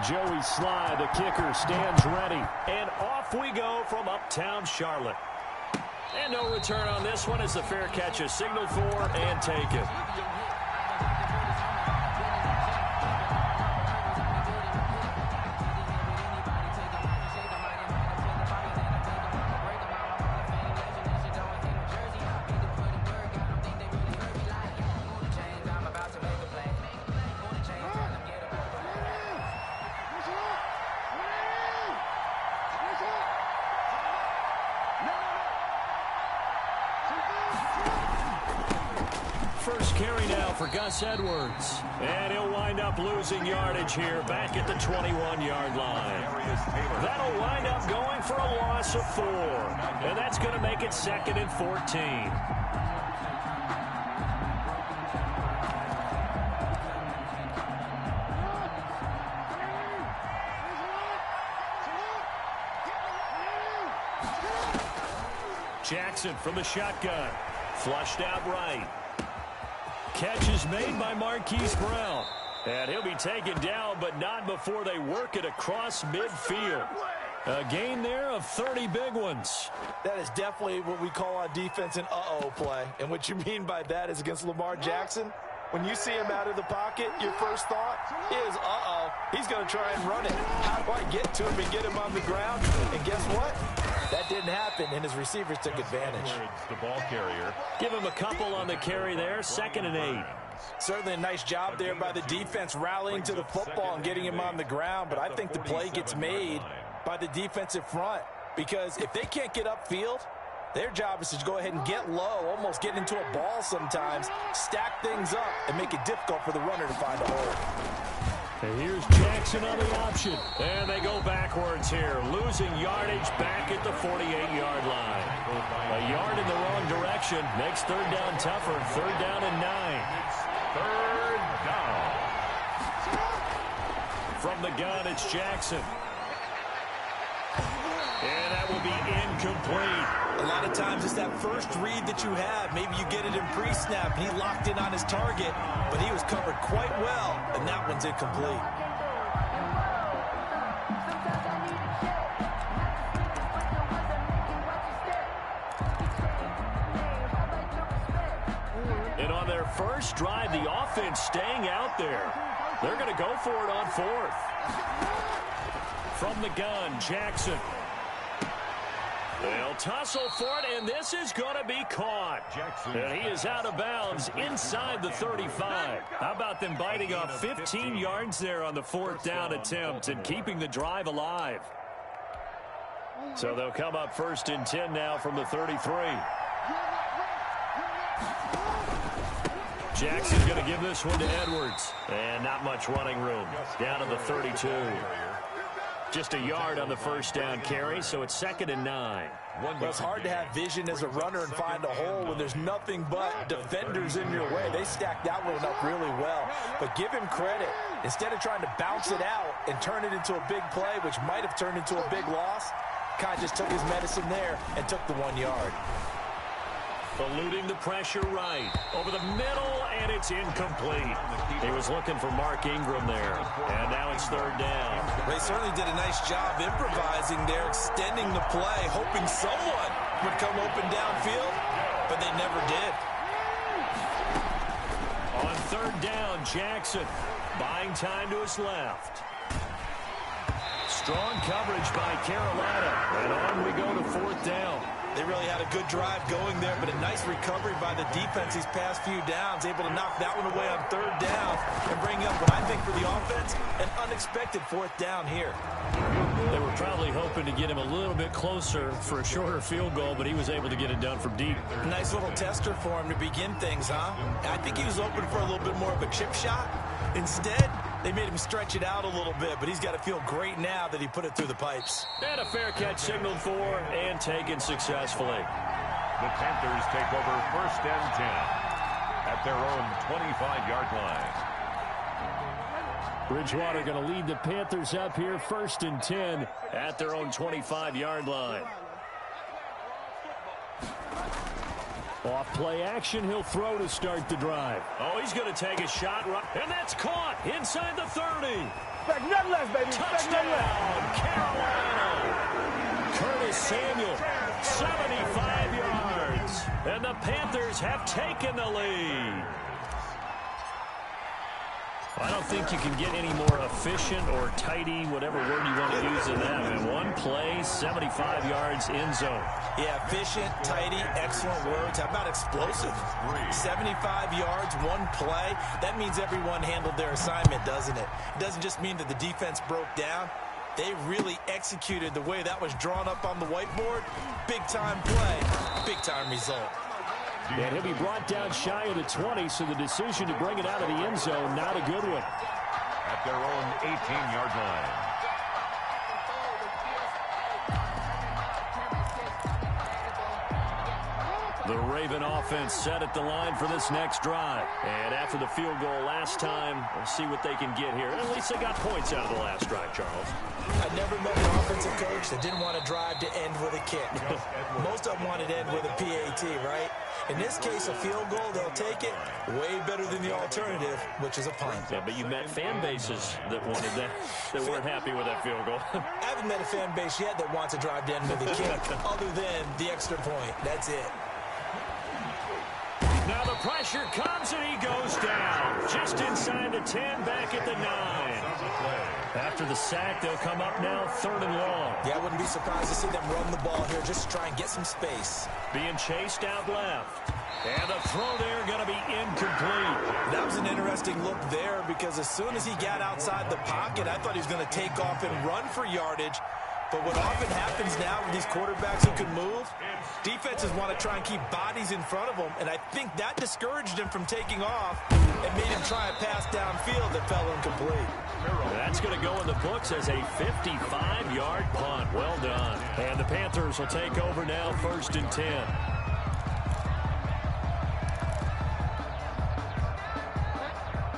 Joey Sly, the kicker, stands ready. And off we go from uptown Charlotte. And no return on this one as the fair catch is signaled for and taken. First carry now for Gus Edwards. And he'll wind up losing yardage here back at the 21-yard line. That'll wind up going for a loss of 4. And that's going to make it 2nd and 14. Jackson from the shotgun. Flushed out right. Catch is made by Marquise Brown. And he'll be taken down, but not before they work it across midfield. A gain there of 30 big ones. That is definitely what we call on defense an uh-oh play. And what you mean by that is against Lamar Jackson, when you see him out of the pocket, your first thought is, uh-oh, he's going to try and run it. How do I get to him and get him on the ground? And guess what? That didn't happen, and his receivers took advantage. The ball carrier. Give him a couple on the carry there, 2nd and 8. Certainly a nice job there by the defense rallying to the football and getting him on the ground, but I think the play gets made by the defensive front because if they can't get upfield, their job is to go ahead and get low, almost get into a ball sometimes, stack things up, and make it difficult for the runner to find a hole. And here's Jackson on the option. And they go backwards here, losing yardage back at the 48-yard line. A yard in the wrong direction makes 3rd down tougher. 3rd down and 9. 3rd down. From the gun, it's Jackson. And that will be incomplete. A lot of times it's that first read that you have. Maybe you get it in pre-snap. He locked in on his target, but he was covered quite well, and that one's incomplete. And on their first drive, the offense staying out there. They're going to go for it on 4th. From the gun, Jackson. They'll tussle for it, and this is going to be caught. And he is out of bounds inside the 35. How about them biting off 15 yards there on the 4th down attempt and keeping the drive alive? So they'll come up 1st and 10 now from the 33. Jackson's going to give this one to Edwards. And not much running room. Down to the 32. Just a yard on the first down carry, so it's 2nd and 9. Well, it's hard to have vision as a runner and find a hole when there's nothing but defenders in your way. They stacked that one up really well. But give him credit. Instead of trying to bounce it out and turn it into a big play, which might have turned into a big loss, kind of just took his medicine there and took the 1 yard. Eluding the pressure right. Over the middle, and it's incomplete. He was looking for Mark Ingram there. And now it's 3rd down. They certainly did a nice job improvising there, extending the play, hoping someone would come open downfield, but they never did. On 3rd down, Jackson buying time to his left. Strong coverage by Carolina. And on we go to 4th down. They really had a good drive going there, but a nice recovery by the defense these past few downs, able to knock that one away on 3rd down and bring up what I think for the offense, an unexpected 4th down here. They were probably hoping to get him a little bit closer for a shorter field goal, but he was able to get it done from deep. Nice little tester for him to begin things, huh? I think he was open for a little bit more of a chip shot. Instead, they made him stretch it out a little bit, but he's got to feel great now that he put it through the pipes. And a fair catch signaled for and taken successfully. The Panthers take over 1st and 10 at their own 25-yard line. Bridgewater going to lead the Panthers up here 1st and 10 at their own 25-yard line. Off play action, he'll throw to start the drive. Oh, he's going to take a shot, and that's caught inside the 30. Expect nothing less, baby. Touchdown, Carolina. Curtis Samuel, 75 yards. And the Panthers have taken the lead. I don't think you can get any more efficient or tidy, whatever word you want to use in that. In one play, 75 yards in zone. Yeah, efficient, tidy, excellent words. How about explosive? 75 yards, one play. That means everyone handled their assignment, doesn't it? It doesn't just mean that the defense broke down. They really executed the way that was drawn up on the whiteboard. Big-time play, big-time result. And he'll be brought down shy of the 20, so the decision to bring it out of the end zone, not a good one. At their own 18-yard line. The Raven offense set at the line for this next drive. And after the field goal last time, we'll see what they can get here. At least they got points out of the last drive, Charles. I never met an offensive coach that didn't want to drive to end with a kick. Most of them wanted to end with a PAT, right? In this case, a field goal, they'll take it. Way better than the alternative, which is a punt. Yeah, but you met fan bases that wanted that, that weren't happy with that field goal. I haven't met a fan base yet that wants to drive to end with a kick, other than the extra point. That's it. Now the pressure comes and he goes down. Just inside the 10, back at the 9. After the sack, they'll come up now 3rd and long. Yeah, I wouldn't be surprised to see them run the ball here just to try and get some space. Being chased out left. And the throw there going to be incomplete. That was an interesting look there because as soon as he got outside the pocket, I thought he was going to take off and run for yardage. But what often happens now with these quarterbacks who can move, defenses want to try and keep bodies in front of them, and I think that discouraged him from taking off and made him try a pass downfield that fell incomplete. That's going to go in the books as a 55-yard punt. Well done. And the Panthers will take over now, 1st and 10.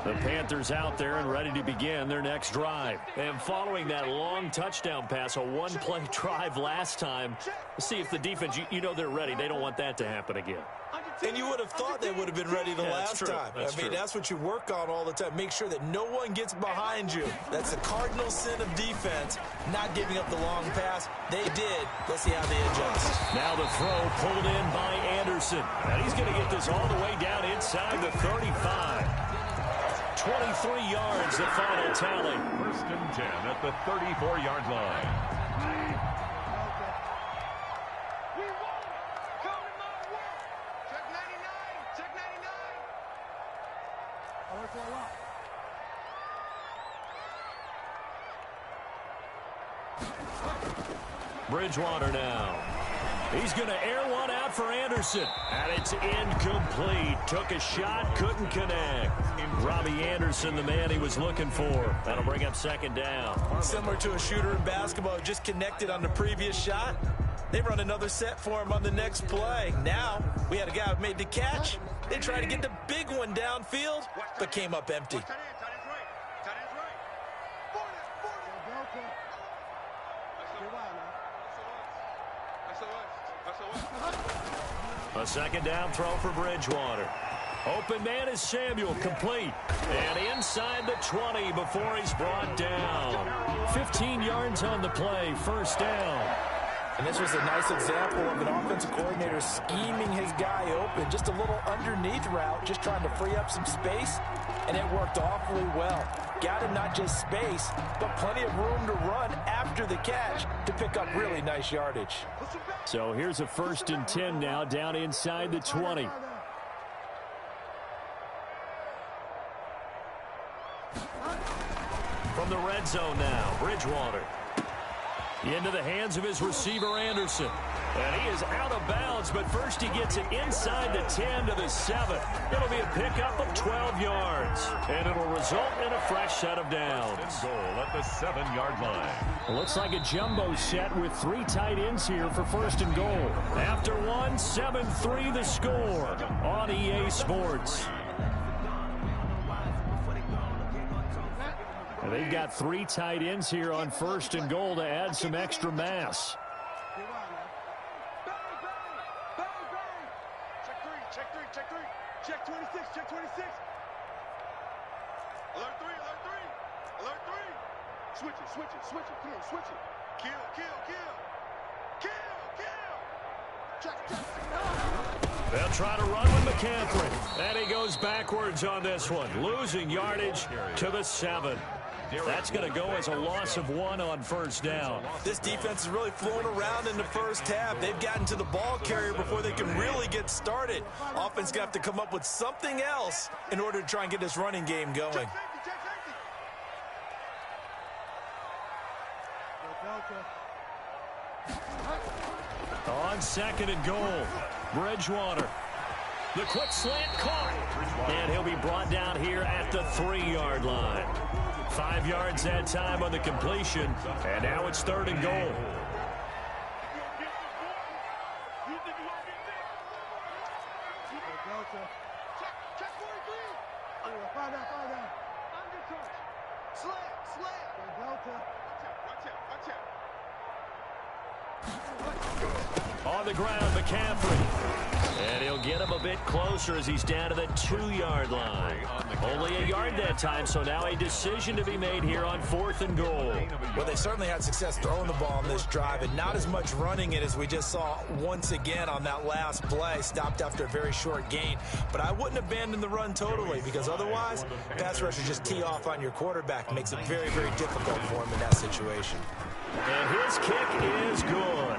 The Panthers out there and ready to begin their next drive. And following that long touchdown pass, a one-play drive last time, see if the defense, you know they're ready. They don't want that to happen again. And you would have thought they would have been ready the last time. That's what you work on all the time. Make sure that no one gets behind you. That's the cardinal sin of defense, not giving up the long pass. They did. Let's see how they adjust. Now the throw pulled in by Anderson. And he's going to get this all the way down inside the 35. 23 yards, the final tally. 1st and 10 at the 34-yard line. Bridgewater now. He's going to air one out for Anderson. And it's incomplete. Took a shot, couldn't connect. Robbie Anderson, the man he was looking for. That'll bring up 2nd down. Similar to a shooter in basketball, just connected on the previous shot. They run another set for him on the next play. Now, we had a guy who made the catch. They tried to get the big one downfield, but came up empty. A 2nd down throw for Bridgewater. Open man is Samuel, complete. And inside the 20 before he's brought down. 15 yards on the play, 1st down. And this was a nice example of an offensive coordinator scheming his guy open. Just a little underneath route, just trying to free up some space. And it worked awfully well. Got him not just space, but plenty of room to run after the catch to pick up really nice yardage. So here's a 1st and 10 now, down inside the 20. From the red zone now, Bridgewater. Into the hands of his receiver, Anderson. And he is out of bounds, but first he gets it inside the 10 to the 7. It'll be a pickup of 12 yards. And it'll result in a fresh set of downs. Goal at the 7-yard line. Looks like a jumbo set with 3 tight ends here for 1st and goal. After one, 7-3 the score on EA Sports. And they've got 3 tight ends here on 1st and goal to add some extra mass. Alert three. Alert three. Switch it. Come on, switch it. Kill. They'll try to run with McCaffrey. And he goes backwards on this one, losing yardage to the 7. That's going to go as a loss of 1 on first down. This defense is really flown around in the first half. They've gotten to the ball carrier before they can really get started. Offense going to have to come up with something else in order to try and get this running game going. On 2nd and goal, Bridgewater. The quick slant caught. And he'll be brought down here at the 3-yard line. 5 yards that time on the completion. And now it's 3rd and goal. On the ground, McCaffrey. And he'll get him a bit closer as he's down to the 2-yard line. Only a yard that time, so now a decision to be made here on 4th and goal. Well, they certainly had success throwing the ball on this drive and not as much running it as we just saw once again on that last play. Stopped after a very short gain. But I wouldn't abandon the run totally because otherwise, pass rushers just tee off on your quarterback. Makes it very, very difficult for him in that situation. And his kick is good.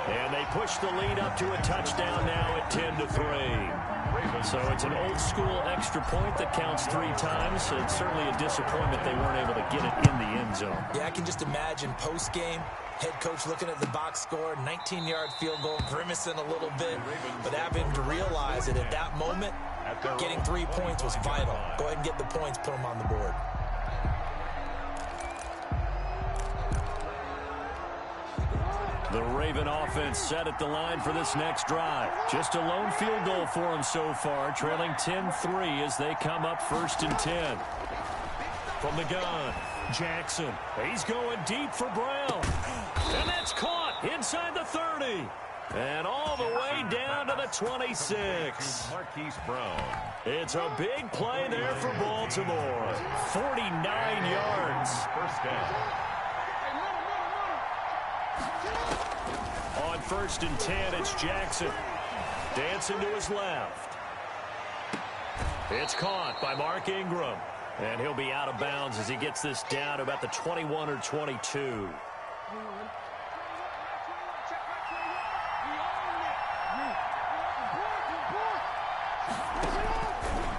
And they push the lead up to a touchdown now at 10-3. So it's an old-school extra point that counts 3 times. So it's certainly a disappointment they weren't able to get it in the end zone. Yeah, I can just imagine post-game, head coach looking at the box score, 19-yard field goal, grimacing a little bit, but having to realize that at that moment, getting 3 points was vital. Go ahead and get the points, put them on the board. The Raven offense set at the line for this next drive. Just a lone field goal for them so far, trailing 10-3 as they come up 1st and 10. From the gun, Jackson. He's going deep for Brown. And that's caught inside the 30. And all the way down to the 26. Marquise Brown. It's a big play there for Baltimore. 49 yards. First down. On 1st and 10, it's Jackson. Dancing to his left. It's caught by Mark Ingram. And he'll be out of bounds as he gets this down to about the 21 or 22.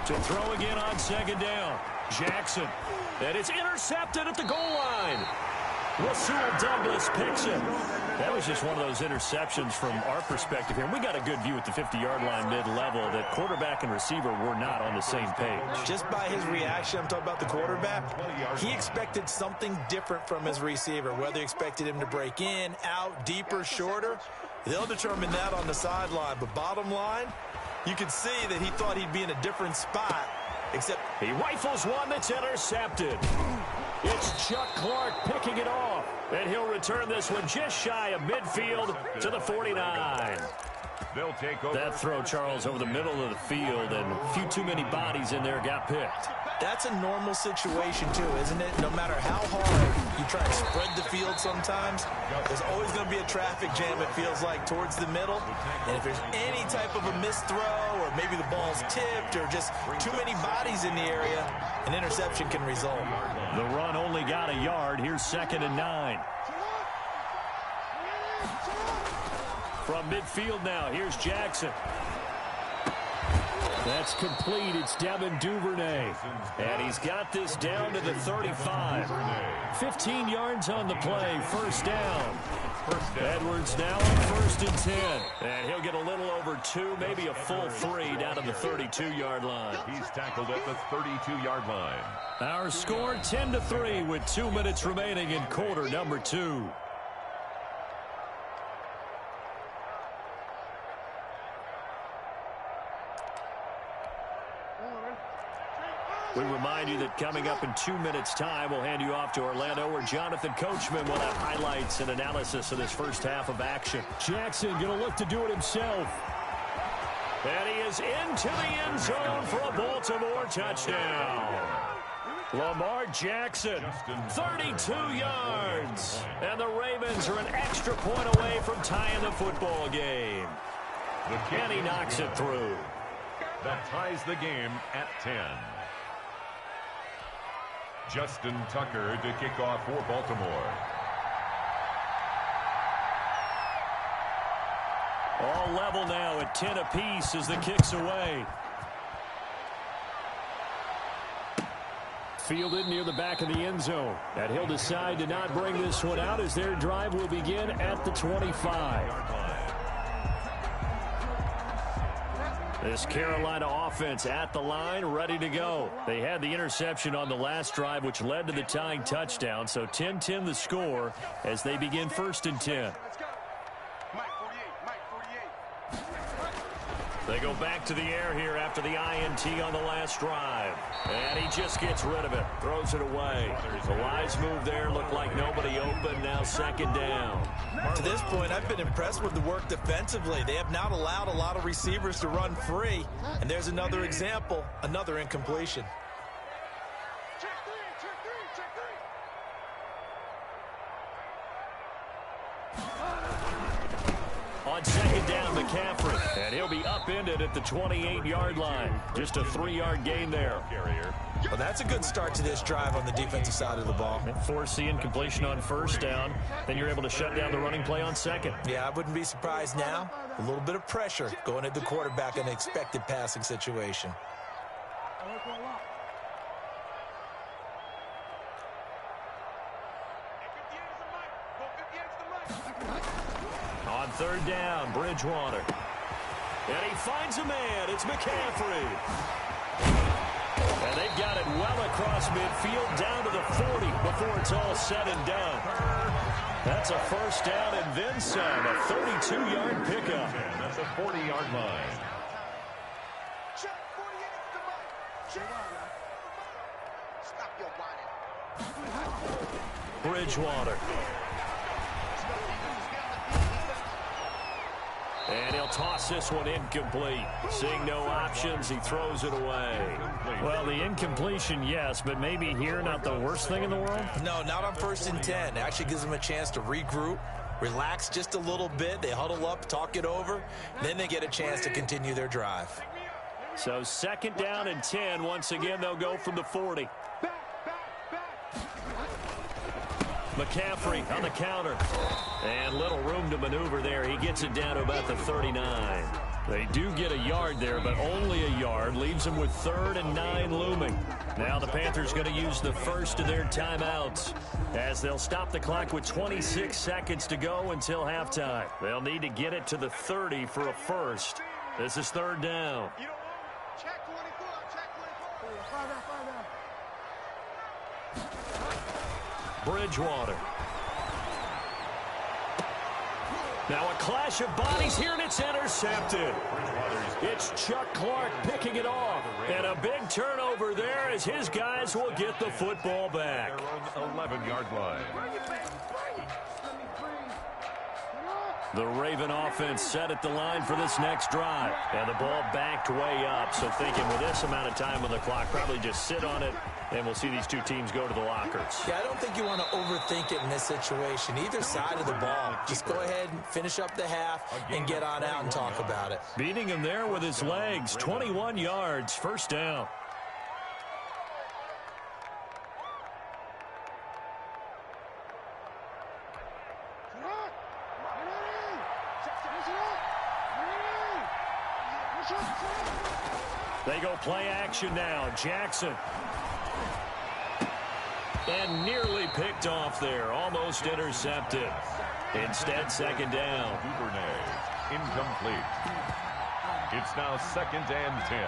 To throw again on 2nd down. Jackson. And it's intercepted at the goal line. Rasul Douglas picks it. That was just one of those interceptions from our perspective here. We got a good view at the 50-yard line mid-level that quarterback and receiver were not on the same page. Just by his reaction, I'm talking about the quarterback, he expected something different from his receiver, whether he expected him to break in, out, deeper, shorter. They'll determine that on the sideline. But bottom line, you can see that he thought he'd be in a different spot, except he rifles one that's intercepted. It's Chuck Clark picking it off. And he'll return this one just shy of midfield to the 49. They'll take over. That throw, Charles, over the middle of the field, and a few too many bodies in there got picked. That's a normal situation, too, isn't it? No matter how hard you try and spread the field sometimes, there's always going to be a traffic jam, it feels like, towards the middle. And if there's any type of a missed throw or maybe the ball's tipped or just too many bodies in the area, an interception can result. The run only got a yard. Here's 2nd and 9. From midfield now, here's Jackson. That's complete. It's Devin Duvernay. And he's got this down to the 35. 15 yards on the play. First down. Edwards now on 1st and 10. And he'll get a little over 2, maybe a full 3 down to the 32-yard line. He's tackled at the 32-yard line. Our score 10-3 with 2 minutes remaining in quarter number 2. We remind you that coming up in 2 minutes' time, we'll hand you off to Orlando, where Jonathan Coachman will have highlights and analysis of this first half of action. Jackson going to look to do it himself. And he is into the end zone for a Baltimore touchdown. Lamar Jackson, 32 yards. And the Ravens are an extra point away from tying the football game. And he knocks it through. That ties the game at 10. Justin Tucker to kick off for Baltimore. All level now at 10 apiece as the kick's away. Fielded near the back of the end zone. And he'll decide to not bring this one out as their drive will begin at the 25. This Carolina offense at the line, ready to go. They had the interception on the last drive, which led to the tying touchdown. So 10-10 the score as they begin 1st and 10. They go back to the air here after the INT on the last drive. And he just gets rid of it, throws it away. The wise move there, looked like nobody open, now 2nd down. To this point, I've been impressed with the work defensively. They have not allowed a lot of receivers to run free. And there's another example, another incompletion. On 2nd down, McCaffrey. And he'll be upended at the 28-yard line. Just a 3-yard gain there. Well, that's a good start to this drive on the defensive side of the ball. Force the incompletion on 1st down. Then you're able to shut down the running play on 2nd. Yeah, I wouldn't be surprised now. A little bit of pressure going at the quarterback in an expected passing situation. On 3rd down, Bridgewater. And he finds a man. It's McCaffrey. And they've got it well across midfield down to the 40 before it's all said and done. That's a 1st down and then some. A 32-yard pickup. That's a 40-yard line. Bridgewater. And he'll toss this one incomplete. Seeing no options, he throws it away. Well, the incompletion, yes, but maybe here not the worst thing in the world? No, not on 1st and 10. It actually gives them a chance to regroup, relax just a little bit. They huddle up, talk it over. Then they get a chance to continue their drive. So 2nd down and 10. Once again, they'll go from the 40. McCaffrey on the counter. And little room to maneuver there. He gets it down to about the 39. They do get a yard there, but only a yard. Leaves them with 3rd and 9 looming. Now the Panthers going to use the first of their timeouts as they'll stop the clock with 26 seconds to go until halftime. They'll need to get it to the 30 for a first. This is 3rd down. Check 24. Check 24. Bridgewater. Now a clash of bodies here, and it's intercepted. It's Chuck Clark picking it off. And a big turnover there as his guys will get the football back. Their own 11-yard line. The Raven offense set at the line for this next drive. And the ball backed way up. So thinking with this amount of time on the clock, probably just sit on it, and we'll see these two teams go to the lockers. Yeah, I don't think you want to overthink it in this situation. Either side of the ball. Just go ahead and finish up the half and get on out and talk about it. Beating him there with his legs. 21 yards. 1st down. They go play action now. Jackson. And nearly picked off there. Almost intercepted. Instead, 2nd down. Duvernay, incomplete. It's now 2nd and 10.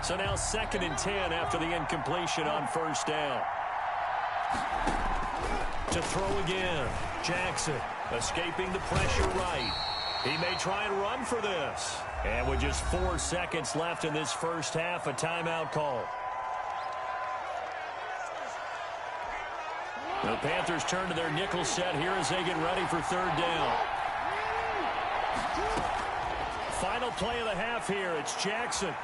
So now 2nd and 10 after the incompletion on 1st down. To throw again. Jackson escaping the pressure right. He may try and run for this. And with just 4 seconds left in this first half, a timeout call. The Panthers turn to their nickel set here as they get ready for third down. Final play of the half here. It's Jackson.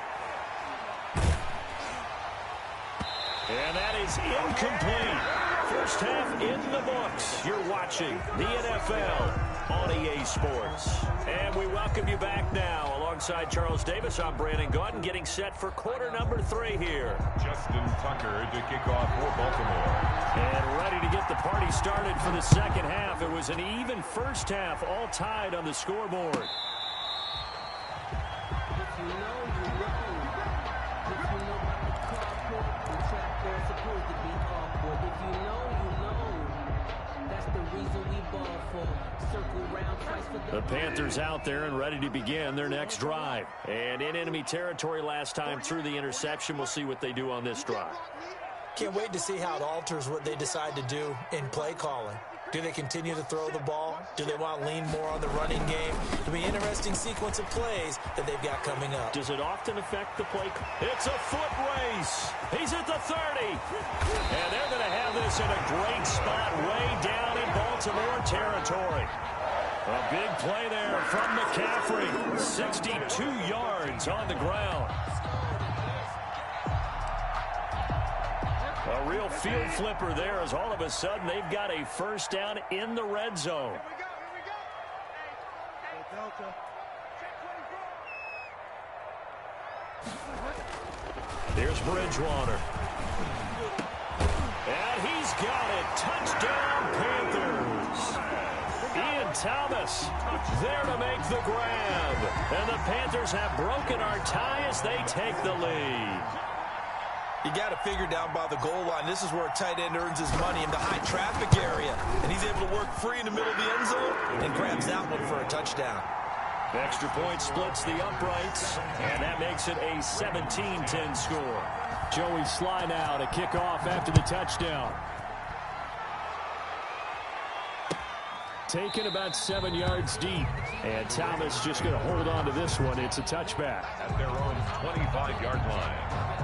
And that is incomplete. First half in the books. You're watching the NFL on EA Sports. And we welcome you back now. Alongside Charles Davis, I'm Brandon Gaudin, getting set for quarter number 3 here. Justin Tucker to kick off for Baltimore. And ready to get the party started for the second half. It was an even first half, all tied on the scoreboard. The Panthers out there and ready to begin their next drive. And in enemy territory last time through the interception. We'll see what they do on this drive. Can't wait to see how it alters what they decide to do in play calling. Do they continue to throw the ball? Do they want to lean more on the running game? It'll be an interesting sequence of plays that they've got coming up. Does it often affect the play? It's a foot race. He's at the 30. And they're going to have this in a great spot way down in Baltimore territory. A big play there from McCaffrey. 62 yards on the ground. A real field flipper there as all of a sudden they've got a first down in the red zone. Here's Bridgewater. And he's got it. Touchdown, Panthers. Ian Thomas there to make the grab. And the Panthers have broken our tie as they take the lead. You got to figure down by the goal line. This is where a tight end earns his money in the high traffic area. And he's able to work free in the middle of the end zone and grabs that one for a touchdown. The extra point splits the uprights, and that makes it a 17-10 score. Joey Sly now to kick off after the touchdown. Taken about 7 yards deep. And Thomas just going to hold on to this one. It's a touchback. At their own 25-yard line.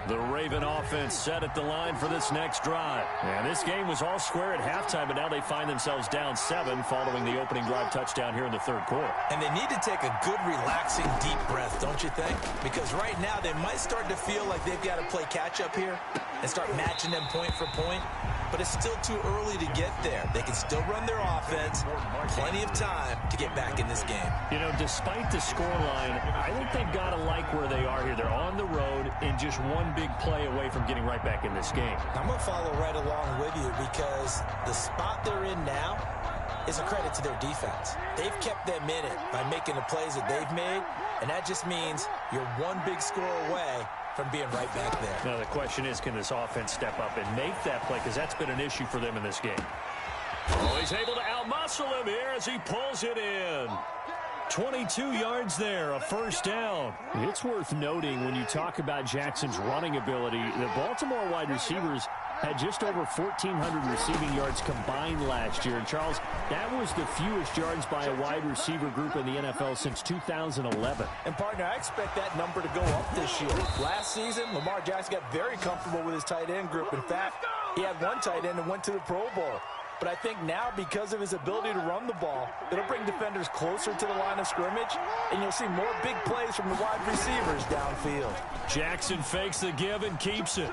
The Raven offense set at the line for this next drive. And this game was all square at halftime, but now they find themselves down 7 following the opening drive touchdown here in the third quarter. And they need to take a good, relaxing, deep breath, don't you think? Because right now they might start to feel like they've got to play catch-up here and start matching them point for point. But it's still too early to get there. They can still run their offense. Plenty of time to get back in this game. You know, despite the scoreline, I think they've got to like where they are here. They're on the road and just one big play away from getting right back in this game. I'm going to follow right along with you because the spot they're in now is a credit to their defense. They've kept them in it by making the plays that they've made, and that just means you're one big score away from being right back there. Now the question is, can this offense step up and make that play? Because that's been an issue for them in this game. Oh, he's able to outmuscle him here as he pulls it in. 22 yards there, a first down. It's worth noting when you talk about Jackson's running ability, the Baltimore wide receivers had just over 1,400 receiving yards combined last year. And, Charles, that was the fewest yards by a wide receiver group in the NFL since 2011. And, partner, I expect that number to go up this year. Last season, Lamar Jackson got very comfortable with his tight end group. In fact, he had one tight end and went to the Pro Bowl. But I think now, because of his ability to run the ball, it'll bring defenders closer to the line of scrimmage, and you'll see more big plays from the wide receivers downfield. Jackson fakes the give and keeps it.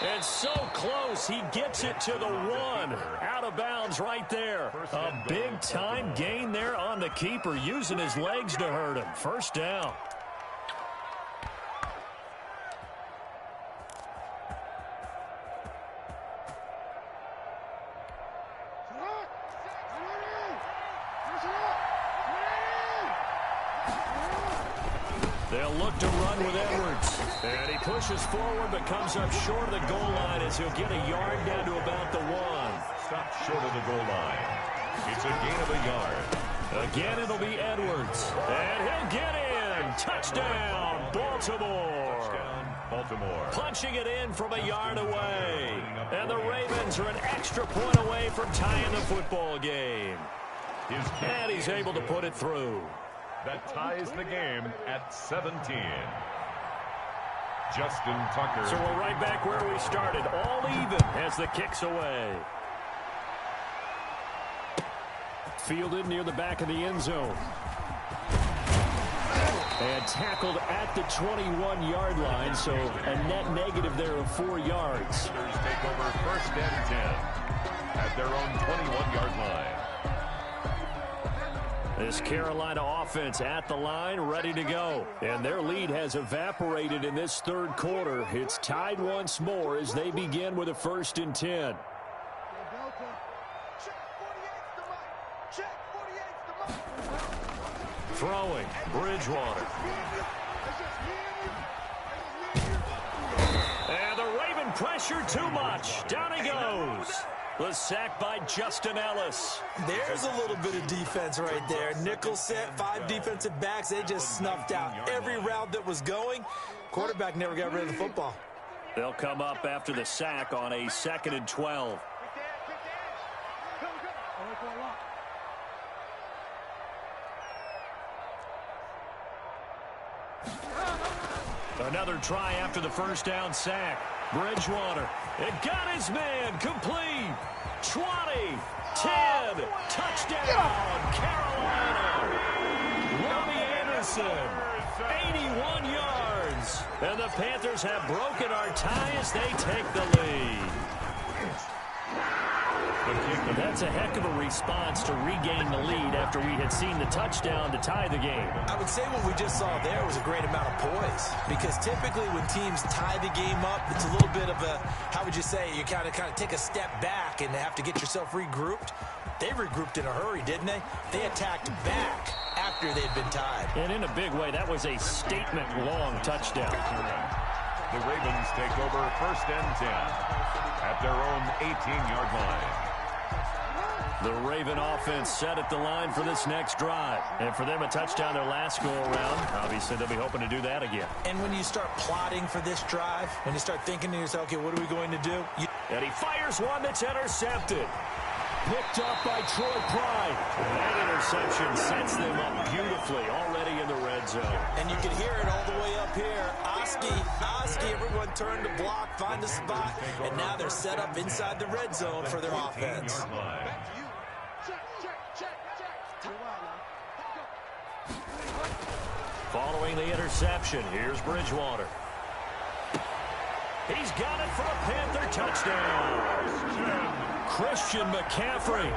And so close, he gets it to the 1. Out of bounds right there. A big-time gain there on the keeper, using his legs to hurt him. First down. They'll look to run with Edwards. And he pushes forward but comes up short of the goal line as he'll get a yard down to about the 1. Stop short of the goal line. It's a gain of a yard. Again, it'll be Edwards. And he'll get in. Touchdown, Baltimore. Touchdown, Baltimore. Punching it in from a yard away. And the Ravens are an extra point away from tying the football game. And he's able to put it through. that ties the game at 17. Justin Tucker. So we're right back where we started, all even as the kick's away. Fielded near the back of the end zone. And tackled at the 21-yard line, so a net negative there of 4 yards. Take over first and 10 at their own 21-yard line. This Carolina offense at the line, ready to go. And their lead has evaporated in this third quarter. It's tied once more as they begin with a 1st and 10. Throwing, Bridgewater. And the Raven pressure too much. Down he goes. The sack by Justin Ellis. There's a little bit of defense right there. Nickel set, 5 defensive backs. They just snuffed out every route that was going. Quarterback never got rid of the football. They'll come up after the sack on a 2nd and 12. Another try after the first down sack. Bridgewater. It got his man complete. 20, 10, touchdown, Carolina. Robbie Anderson, 81 yards. And the Panthers have broken our tie as they take the lead. That's a heck of a response to regain the lead after we had seen the touchdown to tie the game. I would say what we just saw there was a great amount of poise, because typically when teams tie the game up, it's a little bit of a, how would you say, you kind of take a step back and have to get yourself regrouped. They regrouped in a hurry, didn't they? They attacked back after they'd been tied. And in a big way, that was a statement-long touchdown. The Ravens take over 1st and 10 at their own 18-yard line. The Raven offense set at the line for this next drive. And for them, a touchdown their last go-around. Obviously, they'll be hoping to do that again. And when you start plotting for this drive, when you start thinking to yourself, okay, what are we going to do? And he fires one that's intercepted. Picked up by Troy Pride. That interception sets them up beautifully already in the red zone. And you can hear it all the way up here. Oski, everyone turned to block, find a spot, and now they're set up inside the red zone for their offense. Following the interception, here's Bridgewater. He's got it for a Panther touchdown. Christian McCaffrey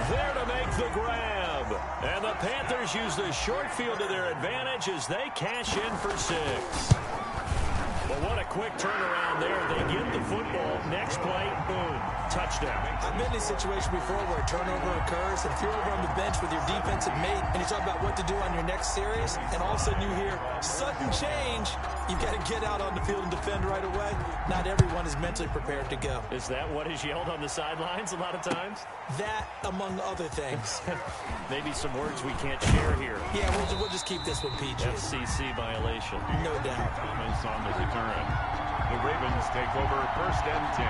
there to make the grab. And the Panthers use the short field to their advantage as they cash in for 6. Well, what a quick turnaround there. They get the football. Next play, boom, touchdown. I've been in a situation before where a turnover occurs, and if you're over on the bench with your defensive mate and you talk about what to do on your next series, and all of a sudden you hear sudden change, you've got to get out on the field and defend right away. Not everyone is mentally prepared to go. Is that what is yelled on the sidelines a lot of times? That, among other things. Maybe some words we can't share here. Yeah, we'll just keep this one PG. FCC violation. No doubt. Comments on the return. The Ravens take over 1st and 10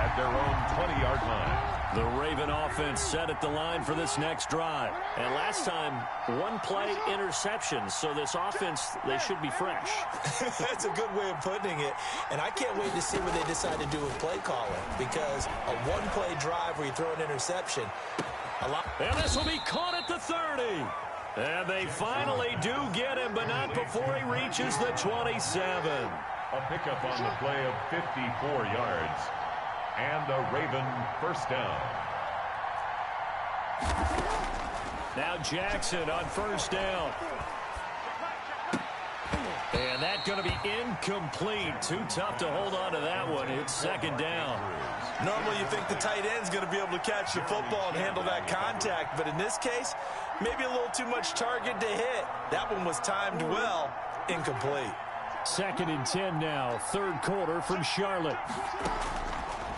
at their own 20-yard line. The Raven offense set at the line for this next drive. And last time, 1-play interception. So this offense, they should be fresh. That's a good way of putting it. And I can't wait to see what they decide to do with play calling. Because a 1-play drive where you throw an interception, and this will be caught at the 30. And they finally do get him, but not before he reaches the 27. A pickup on the play of 54 yards. And a Raven first down. Now Jackson on first down. And that's going to be incomplete. Too tough to hold on to that one. It's 2nd down. Normally you think the tight end's going to be able to catch the football and handle that contact. But in this case, maybe a little too much target to hit. That one was timed well. Incomplete. 2nd and 10 now. 3rd quarter from Charlotte.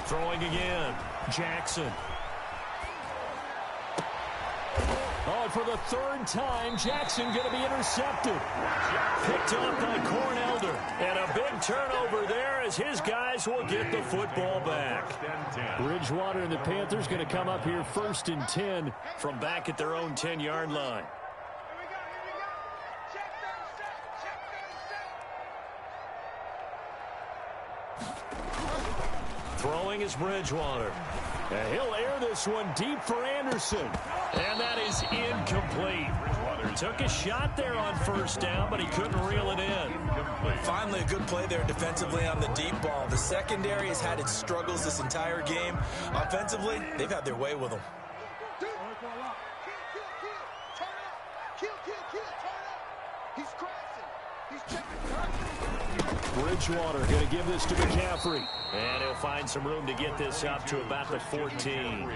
Throwing again. Jackson. Oh, for the 3rd time, Jackson going to be intercepted. Picked up by Cornelder. And a big turnover there as his guys will get the football back. Bridgewater and the Panthers going to come up here 1st and 10 from back at their own 10-yard line. throwing is Bridgewater. And he'll air this one deep for Anderson. And that is incomplete. Bridgewater took a shot there on first down, but he couldn't reel it in. Finally, a good play there defensively on the deep ball. The secondary has had its struggles this entire game. Offensively, they've had their way with them. Bridgewater going to give this to McCaffrey. And he'll find some room to get this up to about the 14.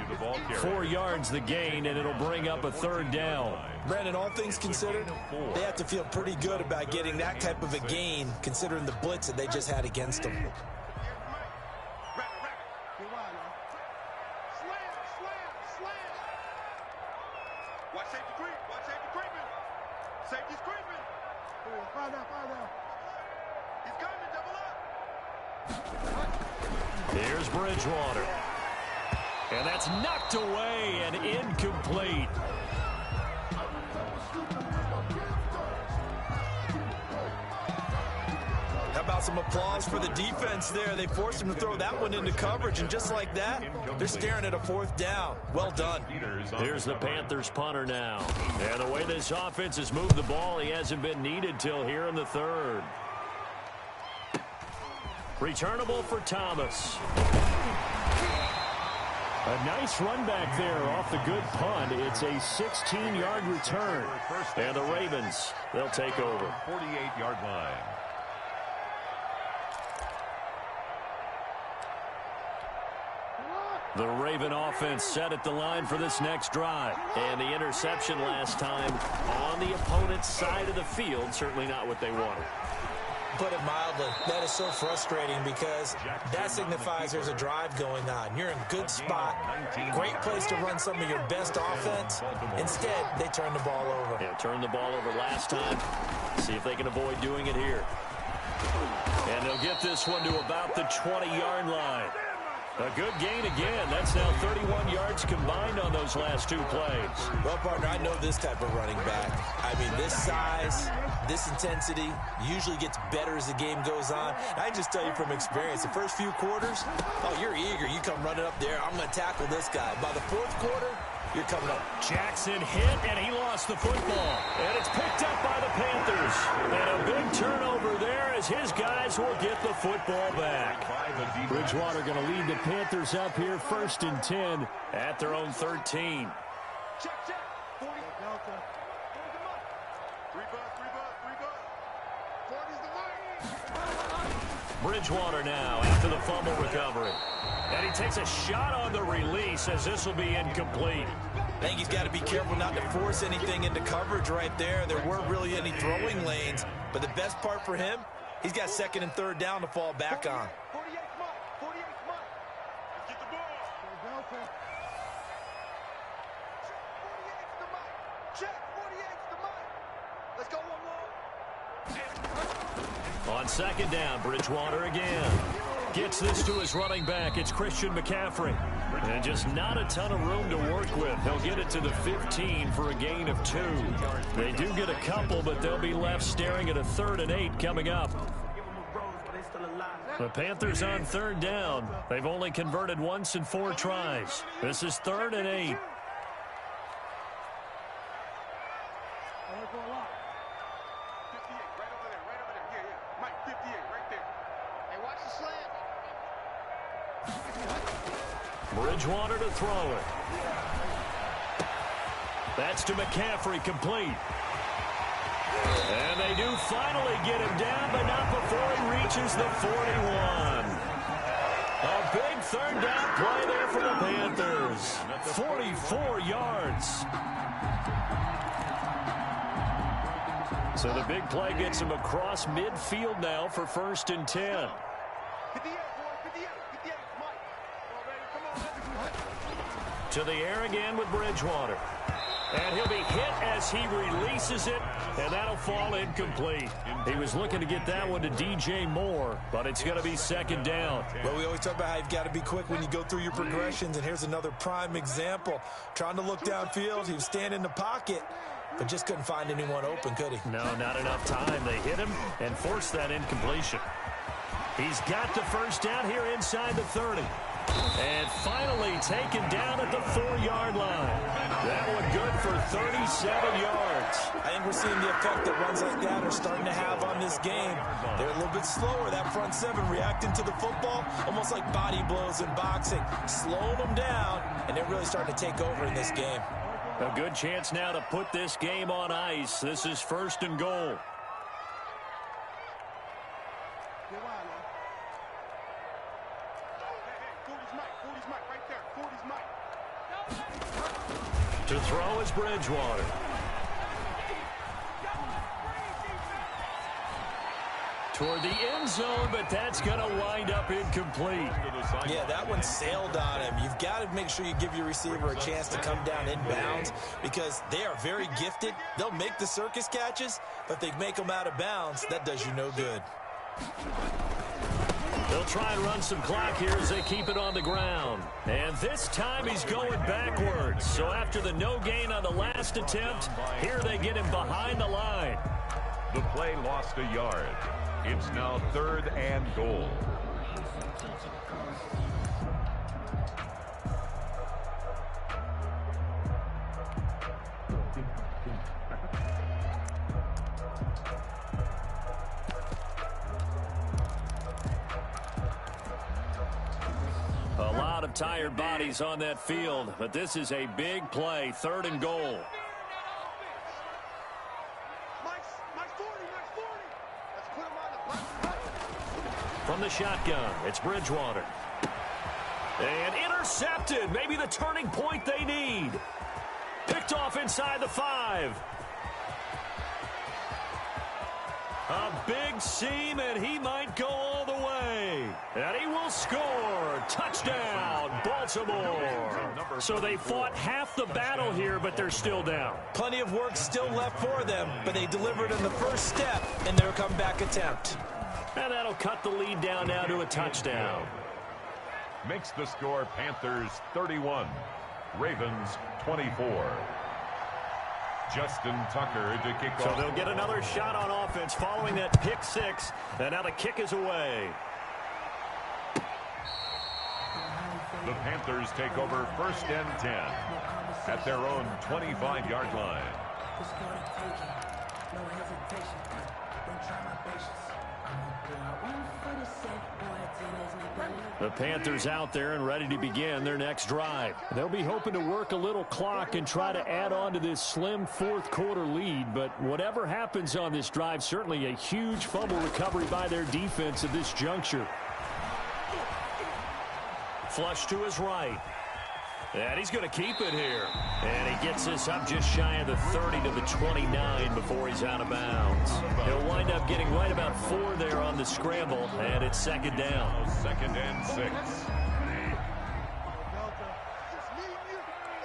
4 yards the gain, and it'll bring up a third down. Brandon, all things considered, they have to feel pretty good about getting that type of a gain, considering the blitz that they just had against them. Watch safety creep. Watch safety creeping. Safety's creeping. Fire down. He's coming. Double up. Here's Bridgewater. And that's knocked away and incomplete. How about some applause for the defense there? They forced him to throw that one into coverage, and just like that, they're staring at a fourth down. Well done. Here's the Panthers punter now. And the way this offense has moved the ball, he hasn't been needed till here in the third. Returnable for Thomas. A nice run back there off the good punt. It's a 16-yard return. And the Ravens, they'll take over. 48-yard line. The Raven offense set at the line for this next drive. And the interception last time on the opponent's side of the field, certainly not what they wanted. Put it mildly, that is so frustrating because that signifies there's a drive going on. You're in a good spot, great place to run some of your best offense. Instead, they turn the ball over. Yeah, turned the ball over last time. See if they can avoid doing it here. And they'll get this one to about the 20-yard line. A good gain again. That's now 31 yards combined on those last 2 plays. Well, partner, I know this type of running back. I mean, this size, this intensity usually gets better as the game goes on. I just tell you from experience, the first few quarters, oh, you're eager. You come running up there. I'm going to tackle this guy. By the fourth quarter, you're coming up. Jackson hit, and he lost the football. And it's picked up by the Panthers. And a big turnover there as his guys will get the football back. Bridgewater going to lead the Panthers up here 1st and 10 at their own 13. Check. 40. Delta. 3 bus. 40's the line. Bridgewater now after the fumble recovery. And he takes a shot on the release as this will be incomplete. I think he's got to be careful not to force anything into coverage right there. There weren't really any throwing lanes. But the best part for him, he's got 2nd and 3rd down to fall back on. 48's Mike. Let's get the ball. Delta. 48's the Mike. Check. 48's the Mike. Let's go 1-1. On 2nd down, Bridgewater again. Gets this to his running back. It's Christian McCaffrey. And just not a ton of room to work with. He'll get it to the 15 for a gain of 2. They do get a couple, but they'll be left staring at a 3rd and 8 coming up. The Panthers on 3rd down. They've only converted once in 4 tries. This is 3rd and 8. 58, right there. Hey, watch the slant. Bridgewater to throw it. That's to McCaffrey, complete. And they do finally get him down, but not before he reaches the 41. A big 3rd down play there for the Panthers. 44 yards. So the big play gets him across midfield now for 1st and 10. 58, Mike. To the air again with Bridgewater. And he'll be hit as he releases it, and that'll fall incomplete. He was looking to get that one to DJ Moore, but it's going to be 2nd down. Well, we always talk about how you've got to be quick when you go through your progressions, and here's another prime example. Trying to look downfield, he was standing in the pocket, but just couldn't find anyone open, could he? No, not enough time. They hit him and forced that incompletion. He's got the 1st down here inside the 30. And finally taken down at the 4-yard line. That one good for 37 yards. I think we're seeing the effect that runs like that are starting to have on this game. They're a little bit slower, that front seven, reacting to the football, almost like body blows in boxing, slowing them down, and they're really starting to take over in this game. A good chance now to put this game on ice. This is 1st and goal. To throw is Bridgewater. Toward the end zone, but that's going to wind up incomplete. Yeah, that one sailed on him. You've got to make sure you give your receiver a chance to come down inbounds because they are very gifted. They'll make the circus catches, but if they make them out of bounds, that does you no good. They'll try and run some clock here as they keep it on the ground. And this time he's going backwards. So after the no gain on the last attempt, here they get him behind the line. The play lost a yard. It's now 3rd and goal. A lot of tired bodies on that field, but this is a big play, 3rd and goal. From the shotgun, it's Bridgewater. And intercepted. Maybe the turning point they need. Picked off inside the 5. A big seam, and he might go all the way. And he will score. Touchdown, Baltimore. So they fought half the battle here, but they're still down. Plenty of work still left for them, but they delivered in the first step in their comeback attempt. And that'll cut the lead down now to a touchdown. Makes the score Panthers 31, Ravens 24. Justin Tucker to kick off. So they'll get another shot on offense following that pick 6. And now the kick is away. The Panthers take over 1st and 10 at their own 25-yard line. The Panthers out there and ready to begin their next drive. They'll be hoping to work a little clock and try to add on to this slim 4th quarter lead. But whatever happens on this drive, certainly a huge fumble recovery by their defense at this juncture. Flush to his right. And he's going to keep it here. And he gets this up just shy of the 30 to the 29 before he's out of bounds. He'll wind up getting right about 4 there on the scramble, and it's 2nd down. 2nd and 6.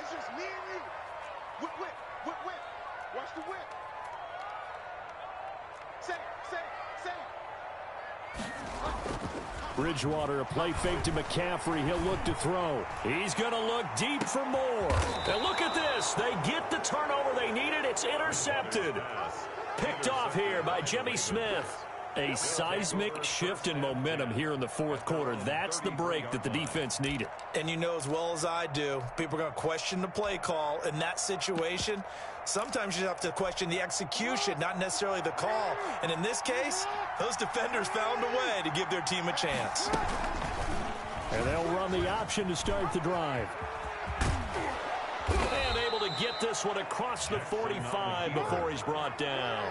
It's just me and you. Whip, whip, whip, whip. Watch the whip. Say it. Bridgewater, a play fake to McCaffrey. He'll look to throw. He's going to look deep for more. And look at this. They get the turnover they needed. It's intercepted. Picked off here by Jimmy Smith. A seismic shift in momentum here in the 4th quarter. That's the break that the defense needed. And you know as well as I do, people are going to question the play call in that situation. Sometimes you have to question the execution, not necessarily the call. And in this case, those defenders found a way to give their team a chance. And they'll run the option to start the drive. And able to get this one across the 45 before he's brought down.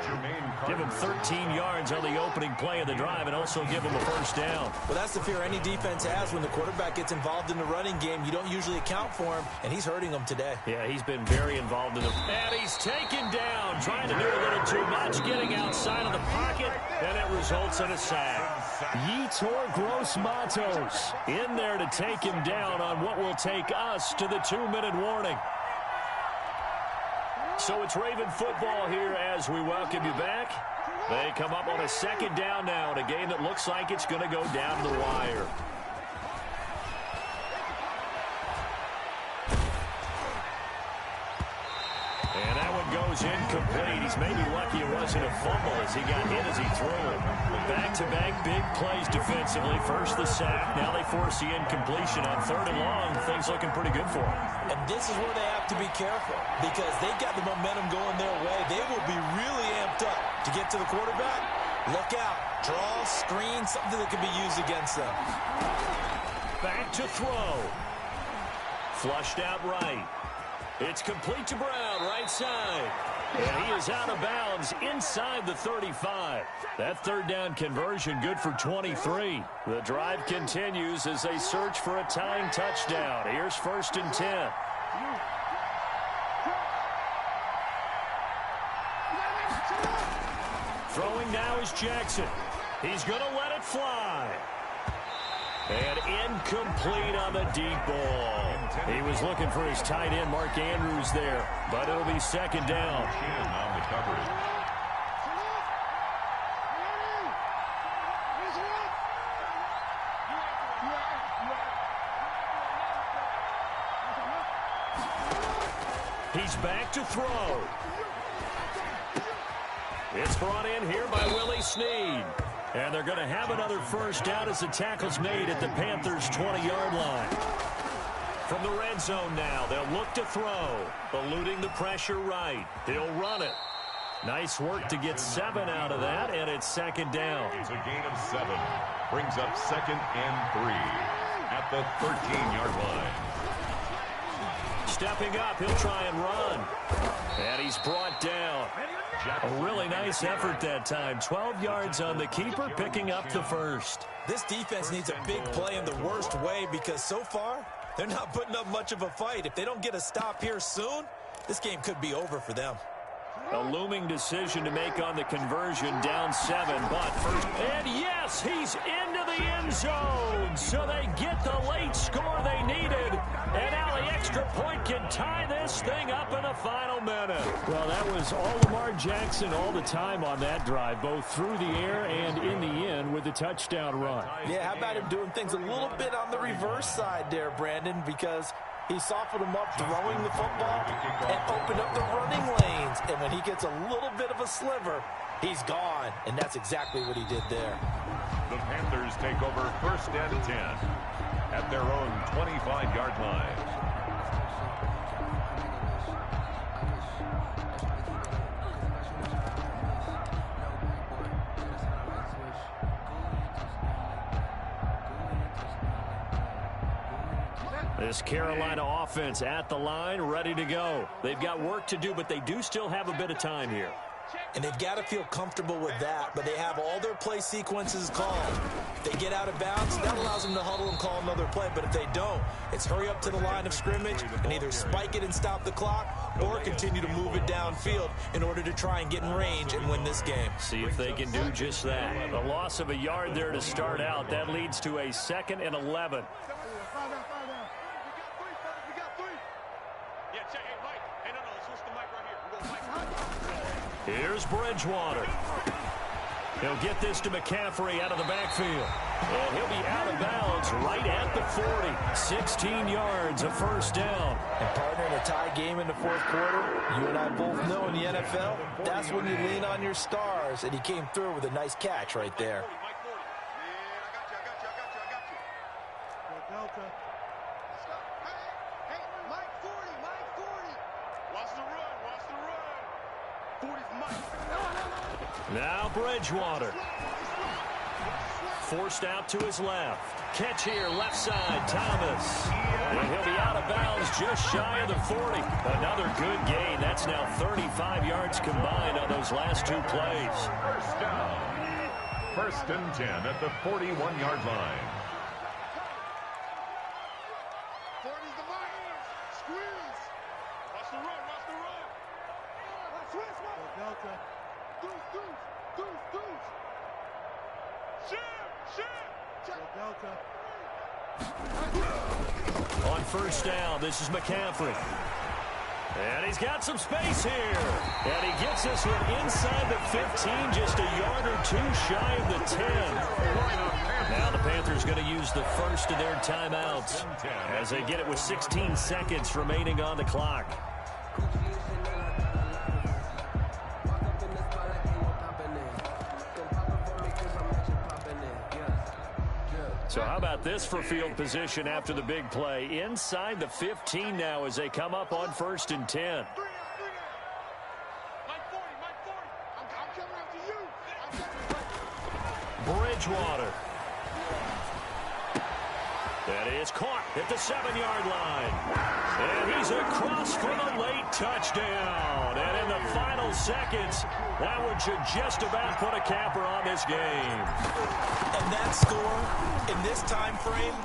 Give him 13 yards on the opening play of the drive and also give him a 1st down. Well, that's the fear any defense has when the quarterback gets involved in the running game. You don't usually account for him, and he's hurting them today. Yeah, he's been very involved in the... And he's taken down, trying to do a little too much, getting outside of the pocket, and it results in a sack. Yetur Gross-Matos in there to take him down on what will take us to the 2-minute warning. So it's Raven football here as we welcome you back. They come up on a 2nd down now in a game that looks like it's going to go down to the wire. And that one goes goes incomplete. He's maybe lucky it wasn't a fumble as he got hit as he threw it. Back-to-back big plays defensively. First the sack. Now they force the incompletion on 3rd and long. Things looking pretty good for them. And this is where they have to be careful because they got the momentum going their way. They will be really amped up to get to the quarterback. Look out. Draw, screen, something that can be used against them. Back to throw. Flushed out right. It's complete to Brown, right side. And he is out of bounds inside the 35. That 3rd down conversion good for 23. The drive continues as they search for a tying touchdown. Here's 1st and 10. Throwing now is Jackson. He's going to let it fly. And incomplete on the deep ball. He was looking for his tight end, Mark Andrews, there. But it'll be 2nd down. On the coverage. He's back to throw. It's brought in here by Willie Snead. And they're going to have another 1st down as the tackle's made at the Panthers' 20-yard line. From the red zone now, they'll look to throw. Eluding the pressure right. He'll run it. Nice work to get 7 out of that, and it's 2nd down. It's a gain of 7. Brings up 2nd and 3 at the 13-yard line. Stepping up, he'll try and run. And he's brought down. A really nice effort that time. 12 yards on the keeper, picking up the 1st. This defense needs a big play in the worst way because so far, they're not putting up much of a fight. If they don't get a stop here soon, this game could be over for them. A looming decision to make on the conversion, down 7, but first. And yes, he's into the end zone. So they get the late score they needed. And now the extra point can tie this thing up in the final minute. Well, that was all Lamar Jackson all the time on that drive, both through the air and in the end with the touchdown run. Yeah, how about him doing things a little bit on the reverse side there, Brandon, because he softened him up throwing the football and opened up the running lanes. And when he gets a little bit of a sliver, he's gone. And that's exactly what he did there. The Panthers take over 1st and 10 at their own 25-yard line. This Carolina offense at the line, ready to go. They've got work to do, but they do still have a bit of time here. And they've got to feel comfortable with that, but they have all their play sequences called. If they get out of bounds, that allows them to huddle and call another play. But if they don't, it's hurry up to the line of scrimmage and either spike it and stop the clock or continue to move it downfield in order to try and get in range and win this game. See if they can do just that. The loss of a yard there to start out. That leads to a 2nd and 11. Here's Bridgewater. He'll get this to McCaffrey out of the backfield. And he'll be out of bounds right at the 40. 16 yards, a 1st down. And partner, in a tie game in the 4th quarter, you and I both know in the NFL, that's when you lean on your stars. And he came through with a nice catch right there. Now Bridgewater. Forced out to his left. Catch here, left side, Thomas. And he'll be out of bounds just shy of the 40. Another good gain. That's now 35 yards combined on those last 2 plays. 1st down. 1st and 10 at the 41-yard line. 40's the mark. Squeeze. Watch the run. Watch the run. Switch. Delta. Deuce. Delta. On 1st down, this is McCaffrey. And he's got some space here. And he gets this one inside the 15, just a yard or 2 shy of the 10. Now the Panthers going to use the first of their timeouts as they get it with 16 seconds remaining on the clock. So how about this for field position after the big play? Inside the 15 now as they come up on 1st and 10. Bridgewater. That is caught at the 7-yard line. And he's across for the late touchdown. And in the final seconds, that one should just about put a capper on this game. And that score in this time frame,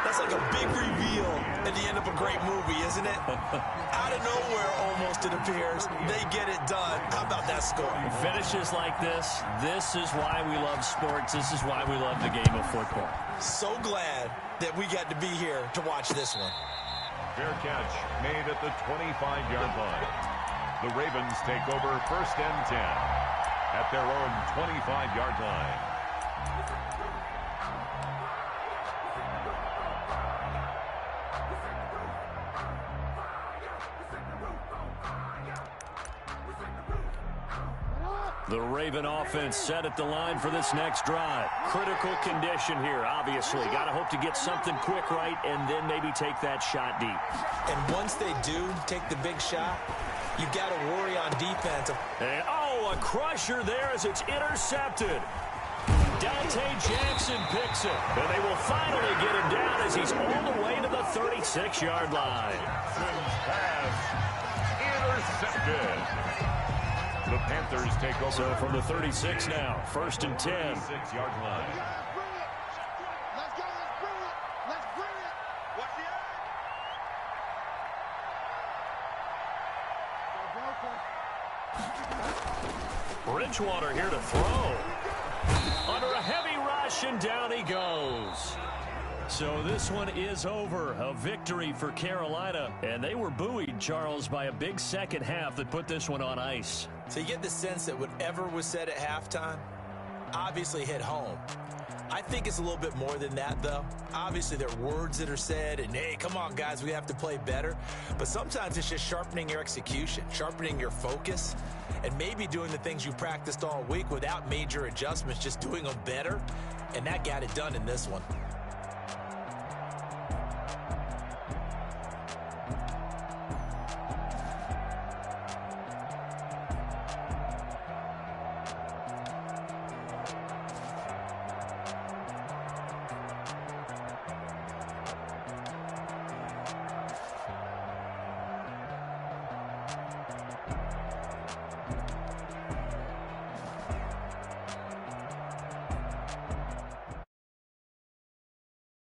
that's like a big reveal at the end of a great movie, isn't it? Out of nowhere, almost, it appears, they get it done. How about that score? Finishes like this is why we love sports. This is why we love the game of football. So glad that we got to be here to watch this one. Fair catch made at the 25-yard line. The Ravens take over 1st and 10 at their own 25-yard line. The Raven offense set at the line for this next drive. Critical condition here, obviously. Got to hope to get something quick right and then maybe take that shot deep. And once they do take the big shot, you've got to worry on defense. And, a crusher there as it's intercepted. Dante Jackson picks it. And they will finally get him down as he's all the way to the 36-yard line. Pass intercepted. The Panthers take over. So from the 36 now, 1st and 10. 6-yard line. Let's go. Let's bring it. Watch the Bridgewater here to throw. Under a heavy rush, and down he goes. So this one is over. A victory for Carolina. And they were buoyed, Charles, by a big second half that put this one on ice. So you get the sense that whatever was said at halftime obviously hit home. I think it's a little bit more than that, though. Obviously, there are words that are said, and, hey, come on, guys, we have to play better. But sometimes it's just sharpening your execution, sharpening your focus, and maybe doing the things you practiced all week without major adjustments, just doing them better. And that got it done in this one.